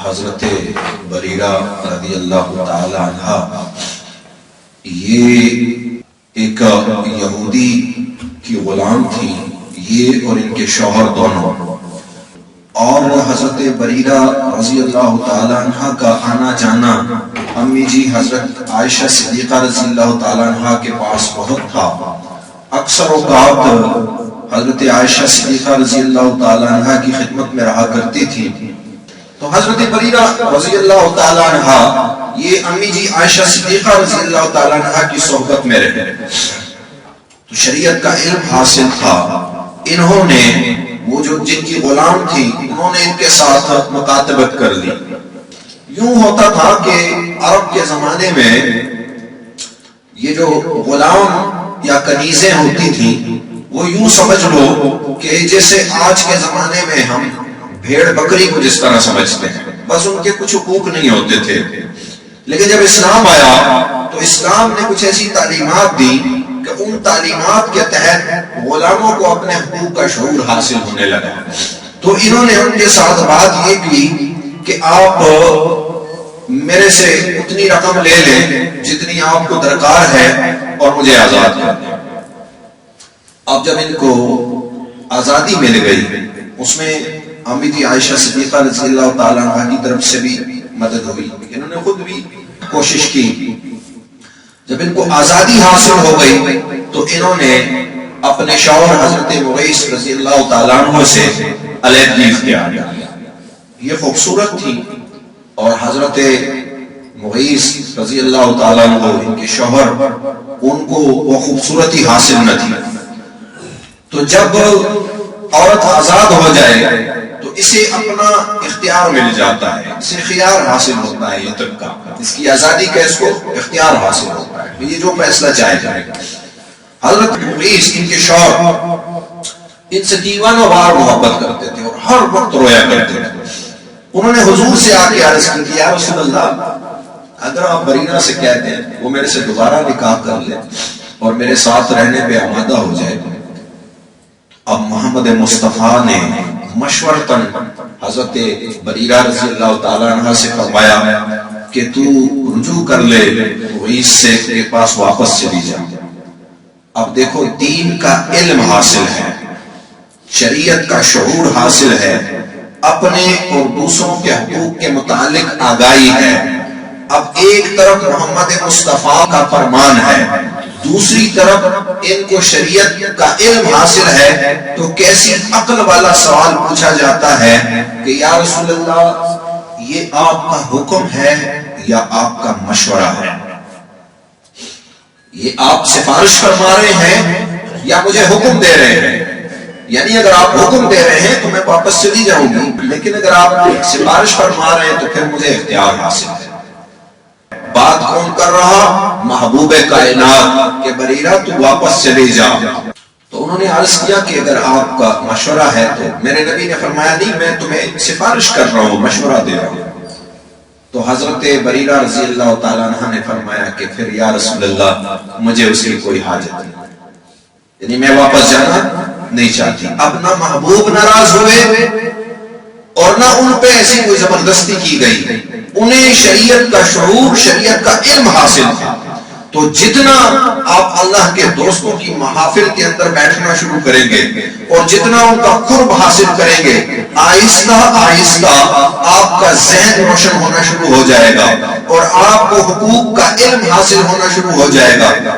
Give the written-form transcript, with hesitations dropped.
حضرت بریرہ رضی اللہ تعالی عنہ یہ ایک یہودی کی غلام تھی، یہ اور ان کے شوہر دونوں، اور حضرت بریرہ رضی اللہ تعالی عنہ کا آنا جانا امی جی حضرت عائشہ صدیقہ رضی اللہ تعالی عنہ کے پاس بہت تھا۔ اکثر اوقات حضرت عائشہ صدیقہ رضی اللہ تعالی عنہ کی خدمت میں رہا کرتی تھی، تو حضرت بریرہ رضی اللہ تعالی عنہ یہ امی جی عائشہ صدیقہ رضی اللہ تعالی عنہ کی صحبت میں رہے، تو شریعت کا علم حاصل تھا۔ انہوں نے وہ جو جن کی غلام تھی انہوں نے ان کے ساتھ مکاتبت کر لی۔ یوں ہوتا تھا کہ عرب کے زمانے میں یہ جو غلام یا کنیزیں ہوتی تھیں وہ یوں سمجھ لو کہ جیسے آج کے زمانے میں ہم بھیڑ بکری کو جس طرح سمجھتے ہیں، بس ان کے کچھ حقوق نہیں ہوتے تھے۔ لیکن جب اسلام آیا تو اسلام نے کچھ ایسی تعلیمات دی کہ ان تعلیمات کے تحت غلاموں کو اپنے حقوق کا شعور حاصل ہونے لگا۔ تو انہوں نے ان کے ساتھ بات یہ کی کہ آپ میرے سے اتنی رقم لے لیں جتنی آپ کو درکار ہے اور مجھے آزاد کر دیں۔ اب جب ان کو آزادی مل گئی، اس میں امی جی عائشہ صدیقہ رضی اللہ تعالیٰ عنہ کی طرف سے بھی مدد ہوئی، انہوں نے خود بھی کوشش کی۔ جب ان کو آزادی حاصل ہو گئی تو انہوں نے اپنے شوہر حضرت مغیث رضی اللہ تعالیٰ عنہ سے علیحدگی اختیار کی۔ یہ خوبصورت تھی اور حضرت مغیث رضی اللہ تعالیٰ عنہ ان کے شوہر ان کو وہ خوبصورتی حاصل نہ تھی۔ تو جب عورت آزاد ہو جائے تو اسے اپنا اختیار مل جاتا ہے، اسے خیار حاصل ہوتا ہے، یہ تک کا اس کی آزادی کا اس کو اختیار حاصل ہوتا ہے، یہ جو فیصلہ چاہے جائے گا۔ حضرت مغیث ان کے شوہر ان سے دیوانوں وار محبت کرتے تھے اور ہر وقت رویا کرتے تھے۔ انہوں نے حضور سے آ کے عرض کی کہ یا رسول اللہ، اگر آپ بریرہ سے کہتے ہیں وہ میرے سے دوبارہ نکاح کر لے اور میرے ساتھ رہنے پہ آمادہ ہو جائے۔ اب محمد مصطفیٰ نے مشورتاً حضرت بریرہ رضی اللہ تعالیٰ عنہ سے فرمایا کہ تو رجوع کر لے، مغیث سے کے پاس واپس چلی جا۔ اب دیکھو دین کا علم حاصل ہے، شریعت کا شعور حاصل ہے، اپنے اور دوسروں کے حقوق کے متعلق آگاہی ہے۔ اب ایک طرف محمد مصطفیٰ کا فرمان ہے، دوسری طرف ان کو شریعت کا علم حاصل ہے، تو کیسی عقل والا سوال پوچھا جاتا ہے کہ یا رسول اللہ یہ آپ کا حکم ہے یا آپ کا مشورہ ہے؟ یہ آپ سفارش فرما رہے ہیں یا مجھے حکم دے رہے ہیں؟ یعنی اگر آپ حکم دے رہے ہیں تو میں واپس چلی جاؤں گی، لیکن اگر آپ سفارش فرما رہے ہیں تو پھر مجھے اختیار حاصل ہے۔ بات کون کر رہا؟ محبوب کائنات کہ بریرہ تو واپس چلی جا۔ تو انہوں نے عرض کیا کہ اگر آپ کا مشورہ ہے تو میرے نبی نے فرمایا نہیں، میں تمہیں سفارش کر رہا ہوں، مشورہ دے رہا ہوں۔ تو حضرت بریرہ رضی اللہ تعالیٰ عنہ نے فرمایا کہ پھر یا رسول اللہ مجھے اس کی کوئی حاجت نہیں، یعنی میں واپس جانا نہیں چاہتی۔ اب نہ محبوب ناراض ہوئے اور نہ ان پہ ایسی کوئی زبردستی کی گئی، انہیں شریعت کا شعور، شریعت کا علم حاصل تھا۔ تو جتنا آپ اللہ کے دوستوں کی محافل کے اندر بیٹھنا شروع کریں گے اور جتنا ان کا قرب حاصل کریں گے، آہستہ آہستہ آپ کا ذہن روشن ہونا شروع ہو جائے گا اور آپ کو حقوق کا علم حاصل ہونا شروع ہو جائے گا۔